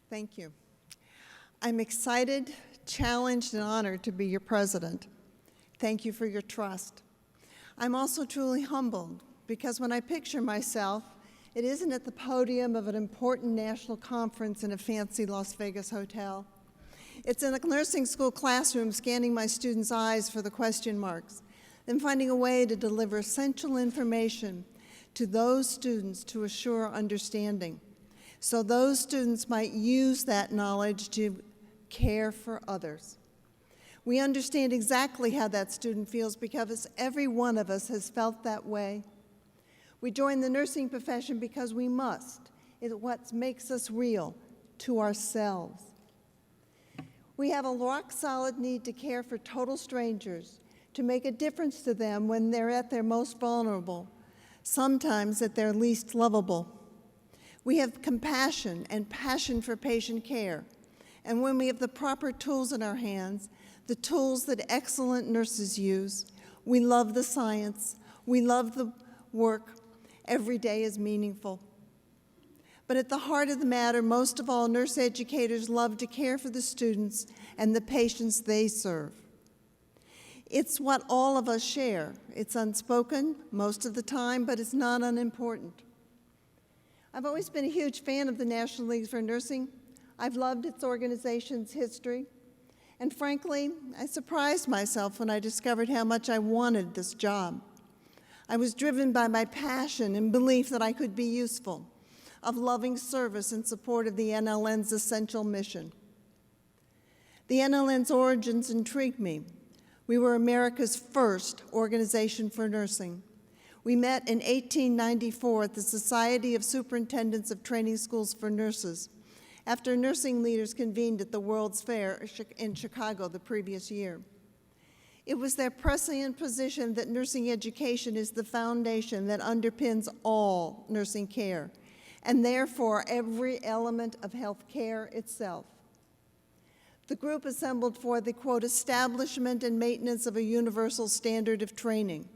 Thank you. I'm excited, challenged, and honored to be your president. Thank you for your trust. I'm also truly humbled because when I picture myself, it isn't at the podium of an important national conference in a fancy Las Vegas hotel. It's in a nursing school classroom scanning my students' eyes for the question marks, then finding a way to deliver essential information to those students to assure understanding, so those students might use that knowledge to care for others. We understand exactly how that student feels because every one of us has felt that way. We join the nursing profession because we must. It's what makes us real to ourselves. We have a rock-solid need to care for total strangers, to make a difference to them when they're at their most vulnerable, sometimes at their least lovable. We have compassion and passion for patient care, and when we have the proper tools in our hands, the tools that excellent nurses use, we love the science, we love the work. Every day is meaningful. But at the heart of the matter, most of all, nurse educators love to care for the students and the patients they serve. It's what all of us share. It's unspoken most of the time, but it's not unimportant. I've always been a huge fan of the National League for Nursing. I've loved its organization's history. And frankly, I surprised myself when I discovered how much I wanted this job. I was driven by my passion and belief that I could be useful, of loving service in support of the NLN's essential mission. The NLN's origins intrigued me. We were America's first organization for nursing. We met in 1894 at the Society of Superintendents of Training Schools for Nurses, after nursing leaders convened at the World's Fair in Chicago the previous year. It was their prescient position that nursing education is the foundation that underpins all nursing care, and therefore every element of health care itself. The group assembled for the, quote, establishment and maintenance of a universal standard of training.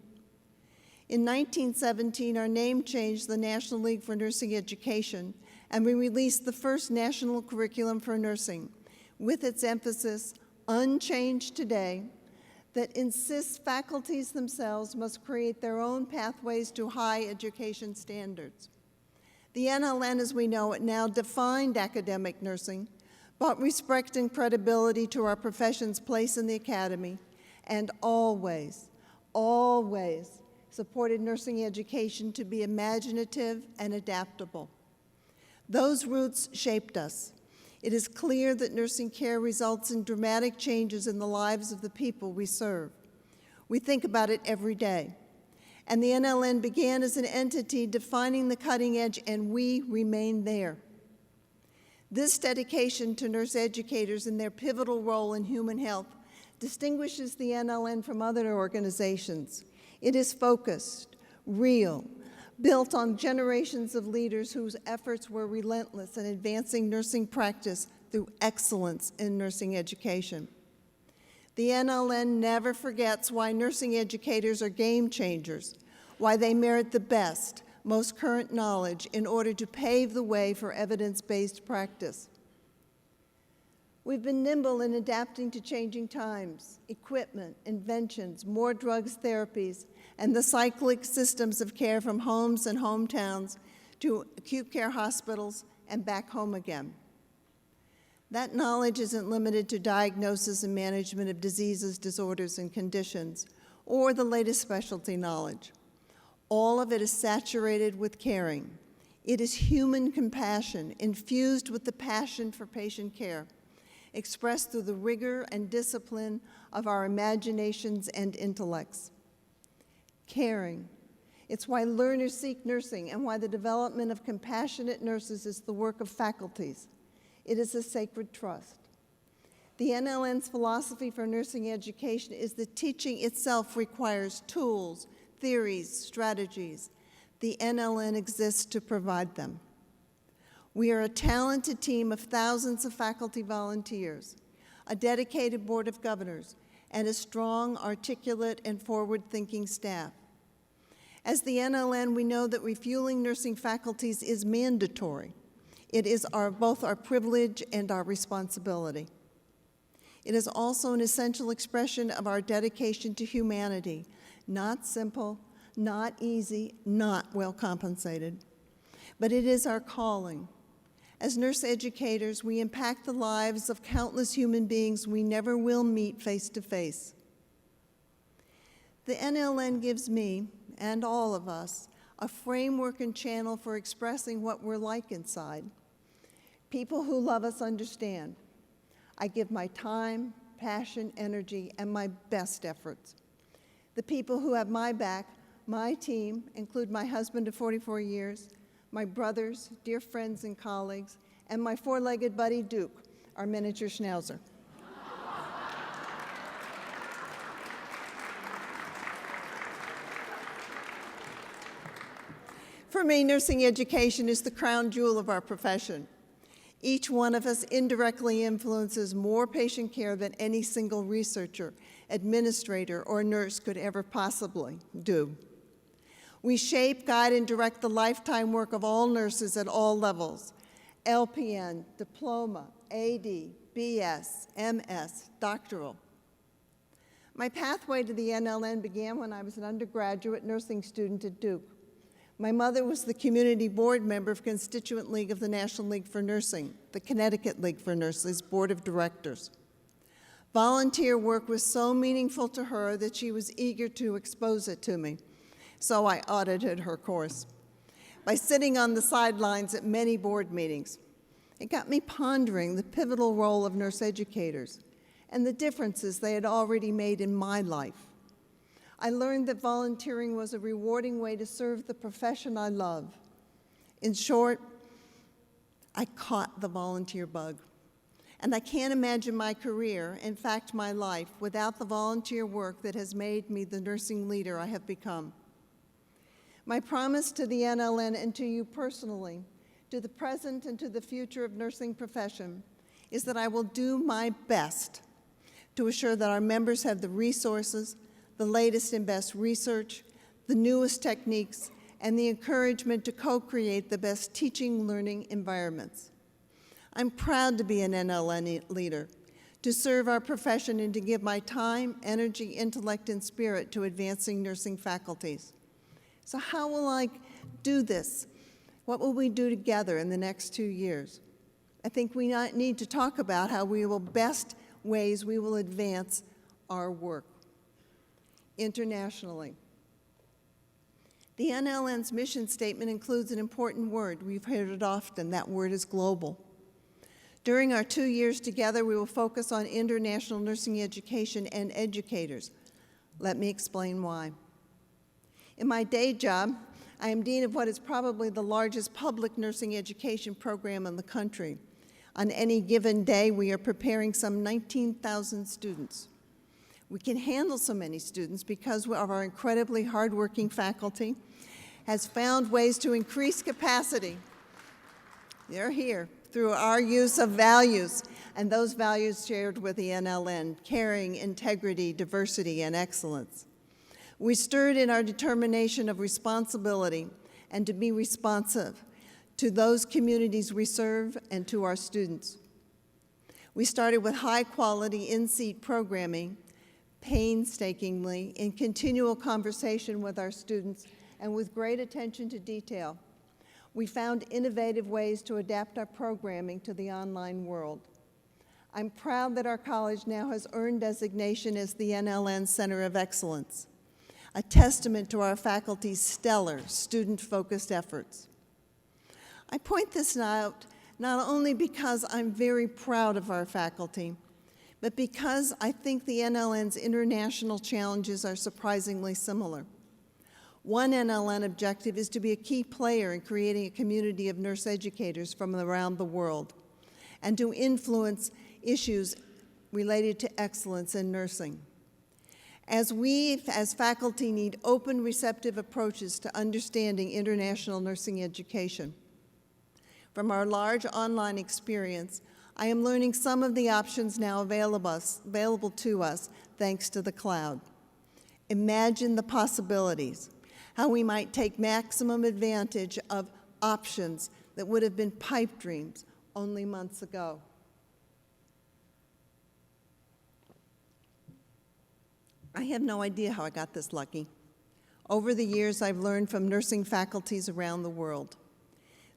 In 1917, our name changed the National League for Nursing Education, and we released the first national curriculum for nursing, with its emphasis, unchanged today, that insists faculties themselves must create their own pathways to high education standards. The NLN, as we know it now, defined academic nursing, brought respect and credibility to our profession's place in the academy, and always, always supported nursing education to be imaginative and adaptable. Those roots shaped us. It is clear that nursing care results in dramatic changes in the lives of the people we serve. We think about it every day. And the NLN began as an entity defining the cutting edge, and we remain there. This dedication to nurse educators and their pivotal role in human health distinguishes the NLN from other organizations. It is focused, real, built on generations of leaders whose efforts were relentless in advancing nursing practice through excellence in nursing education. The NLN never forgets why nursing educators are game changers, why they merit the best, most current knowledge in order to pave the way for evidence-based practice. We've been nimble in adapting to changing times, equipment, inventions, more drugs, therapies, and the cyclic systems of care from homes and hometowns to acute care hospitals and back home again. That knowledge isn't limited to diagnosis and management of diseases, disorders, and conditions, or the latest specialty knowledge. All of it is saturated with caring. It is human compassion infused with the passion for patient care, expressed through the rigor and discipline of our imaginations and intellects. Caring. It's why learners seek nursing and why the development of compassionate nurses is the work of faculties. It is a sacred trust. The NLN's philosophy for nursing education is that teaching itself requires tools, theories, strategies. The NLN exists to provide them. We are a talented team of thousands of faculty volunteers, a dedicated board of governors, and a strong, articulate, and forward-thinking staff. As the NLN, we know that refueling nursing faculties is mandatory. It is both our privilege and our responsibility. It is also an essential expression of our dedication to humanity, not simple, not easy, not well compensated. But it is our calling. As nurse educators, we impact the lives of countless human beings we never will meet face to face. The NLN gives me, and all of us, a framework and channel for expressing what we're like inside. People who love us understand. I give my time, passion, energy, and my best efforts. The people who have my back, my team, include my husband of 44 years, my brothers, dear friends and colleagues, and my four-legged buddy, Duke, our miniature schnauzer. For me, nursing education is the crown jewel of our profession. Each one of us indirectly influences more patient care than any single researcher, administrator, or nurse could ever possibly do. We shape, guide, and direct the lifetime work of all nurses at all levels: LPN, diploma, AD, BS, MS, doctoral. My pathway to the NLN began when I was an undergraduate nursing student at Duke. My mother was the community board member of Constituent League of the National League for Nursing, the Connecticut League for Nurses Board of Directors. Volunteer work was so meaningful to her that she was eager to expose it to me, so I audited her course by sitting on the sidelines at many board meetings. It got me pondering the pivotal role of nurse educators and the differences they had already made in my life. I learned that volunteering was a rewarding way to serve the profession I love. In short, I caught the volunteer bug. And I can't imagine my career, in fact my life, without the volunteer work that has made me the nursing leader I have become. My promise to the NLN and to you personally, to the present and to the future of nursing profession, is that I will do my best to assure that our members have the resources, the latest and best research, the newest techniques, and the encouragement to co-create the best teaching learning environments. I'm proud to be an NLN leader, to serve our profession and to give my time, energy, intellect, and spirit to advancing nursing faculties. So how will I do this? What will we do together in the next 2 years? I think we need to talk about how we will best ways we will advance our work. Internationally. The NLN's mission statement includes an important word. We've heard it often. That word is global. During our 2 years together, we will focus on international nursing education and educators. Let me explain why. In my day job, I am dean of what is probably the largest public nursing education program in the country. On any given day, we are preparing some 19,000 students. We can handle so many students because of our incredibly hardworking faculty has found ways to increase capacity. They're here through our use of values, and those values shared with the NLN: caring, integrity, diversity, and excellence. We stirred in our determination of responsibility and to be responsive to those communities we serve and to our students. We started with high-quality in-seat programming, painstakingly, in continual conversation with our students, and with great attention to detail. We found innovative ways to adapt our programming to the online world. I'm proud that our college now has earned designation as the NLN Center of Excellence, a testament to our faculty's stellar student-focused efforts. I point this out not only because I'm very proud of our faculty, but because I think the NLN's international challenges are surprisingly similar. One NLN objective is to be a key player in creating a community of nurse educators from around the world and to influence issues related to excellence in nursing. As we, as faculty, need open, receptive approaches to understanding international nursing education. From our large online experience, I am learning some of the options now available to us thanks to the cloud. Imagine the possibilities, how we might take maximum advantage of options that would have been pipe dreams only months ago. I have no idea how I got this lucky. Over the years, I've learned from nursing faculties around the world.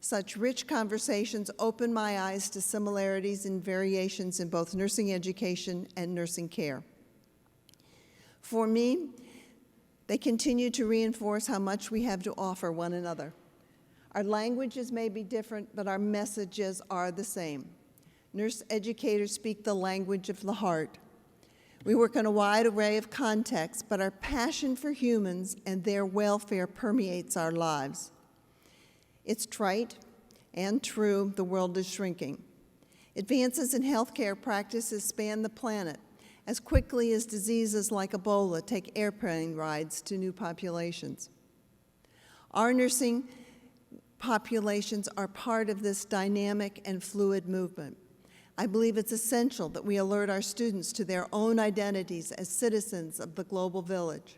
Such rich conversations open my eyes to similarities and variations in both nursing education and nursing care. For me, they continue to reinforce how much we have to offer one another. Our languages may be different, but our messages are the same. Nurse educators speak the language of the heart. We work in a wide array of contexts, but our passion for humans and their welfare permeates our lives. It's trite and true, the world is shrinking. Advances in healthcare practices span the planet as quickly as diseases like Ebola take airplane rides to new populations. Our nursing populations are part of this dynamic and fluid movement. I believe it's essential that we alert our students to their own identities as citizens of the global village.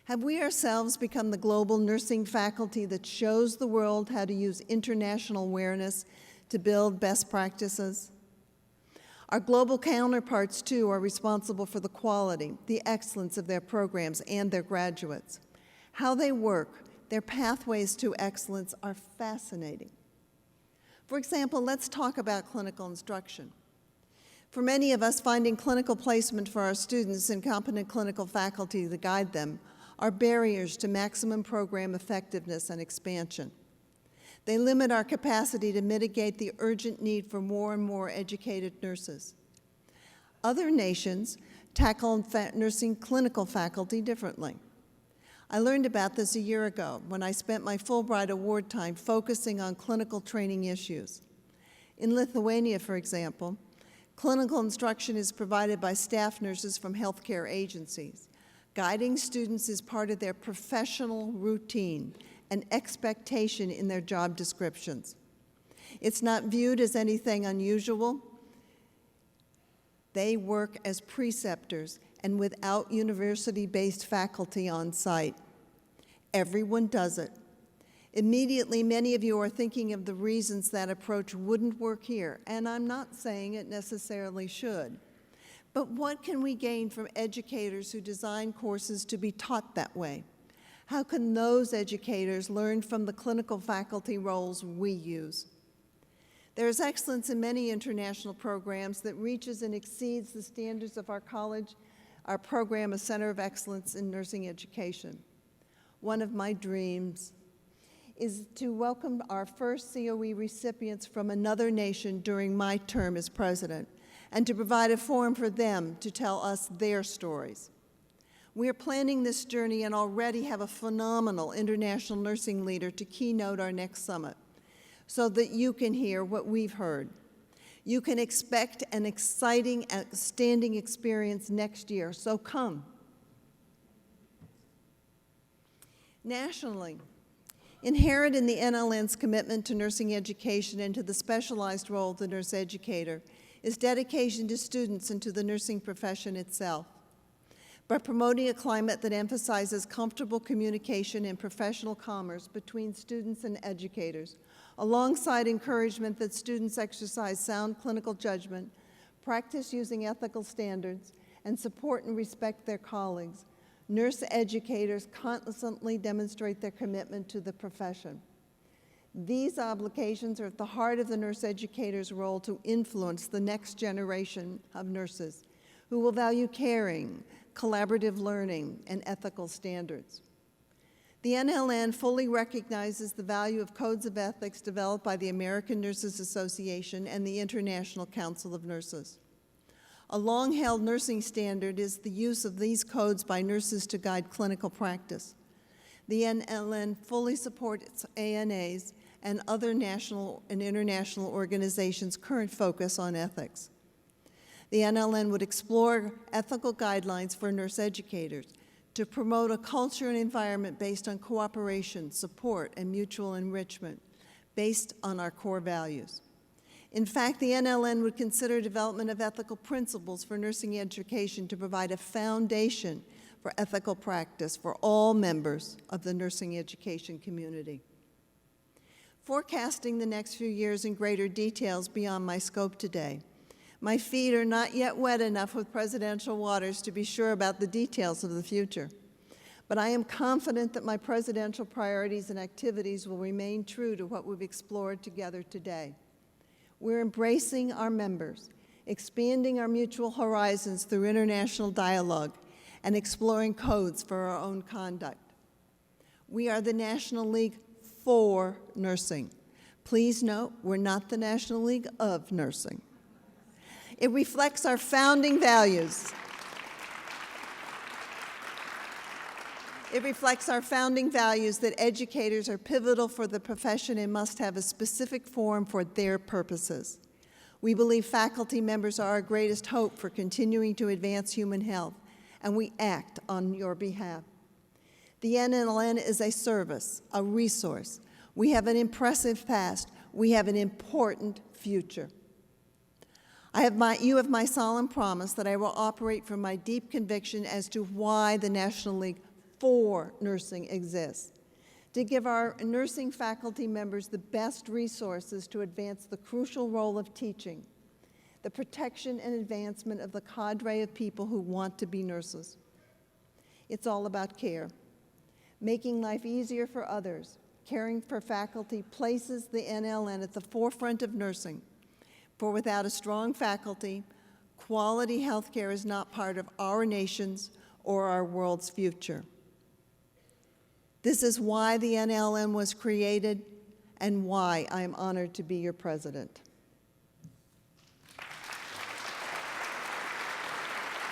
Have we ourselves become the global nursing faculty that shows the world how to use international awareness to build best practices? Our global counterparts, too, are responsible for the quality, the excellence of their programs and their graduates. How they work, their pathways to excellence are fascinating. For example, let's talk about clinical instruction. For many of us, finding clinical placement for our students and competent clinical faculty to guide them are barriers to maximum program effectiveness and expansion. They limit our capacity to mitigate the urgent need for more and more educated nurses. Other nations tackle nursing clinical faculty differently. I learned about this a year ago when I spent my Fulbright award time focusing on clinical training issues. In Lithuania, for example, clinical instruction is provided by staff nurses from healthcare agencies. Guiding students is part of their professional routine, an expectation in their job descriptions. It's not viewed as anything unusual. They work as preceptors and without university-based faculty on site. Everyone does it. Immediately, many of you are thinking of the reasons that approach wouldn't work here, and I'm not saying it necessarily should. But what can we gain from educators who design courses to be taught that way? How can those educators learn from the clinical faculty roles we use? There is excellence in many international programs that reaches and exceeds the standards of our college, our program, a Center of Excellence in Nursing Education. One of my dreams is to welcome our first COE recipients from another nation during my term as president, and to provide a forum for them to tell us their stories. We are planning this journey and already have a phenomenal international nursing leader to keynote our next summit, so that you can hear what we've heard. You can expect an exciting, outstanding experience next year, so come. Nationally, inherent in the NLN's commitment to nursing education and to the specialized role of the nurse educator is dedication to students and to the nursing profession itself. By promoting a climate that emphasizes comfortable communication and professional commerce between students and educators, alongside encouragement that students exercise sound clinical judgment, practice using ethical standards, and support and respect their colleagues, nurse educators constantly demonstrate their commitment to the profession. These obligations are at the heart of the nurse educator's role to influence the next generation of nurses who will value caring, collaborative learning, and ethical standards. The NLN fully recognizes the value of codes of ethics developed by the American Nurses Association and the International Council of Nurses. A long-held nursing standard is the use of these codes by nurses to guide clinical practice. The NLN fully supports ANA's and other national and international organizations' current focus on ethics. The NLN would explore ethical guidelines for nurse educators to promote a culture and environment based on cooperation, support, and mutual enrichment, based on our core values. In fact, the NLN would consider development of ethical principles for nursing education to provide a foundation for ethical practice for all members of the nursing education community. forecasting the next few years in greater details beyond my scope today. My feet are not yet wet enough with presidential waters to be sure about the details of the future. But I am confident that my presidential priorities and activities will remain true to what we've explored together today. We're embracing our members, expanding our mutual horizons through international dialogue, and exploring codes for our own conduct. We are the National League for Nursing. Please note, we're not the National League of Nursing. It reflects our founding values. It reflects our founding values that educators are pivotal for the profession and must have a specific forum for their purposes. We believe faculty members are our greatest hope for continuing to advance human health, and we act on your behalf. The NLN is a service, a resource. We have an impressive past. We have an important future. You have my solemn promise that I will operate from my deep conviction as to why the National League for Nursing exists, to give our nursing faculty members the best resources to advance the crucial role of teaching, the protection and advancement of the cadre of people who want to be nurses. It's all about care. Making life easier for others, caring for faculty places the NLN at the forefront of nursing. For without a strong faculty, quality health care is not part of our nation's or our world's future. This is why the NLN was created and why I am honored to be your president.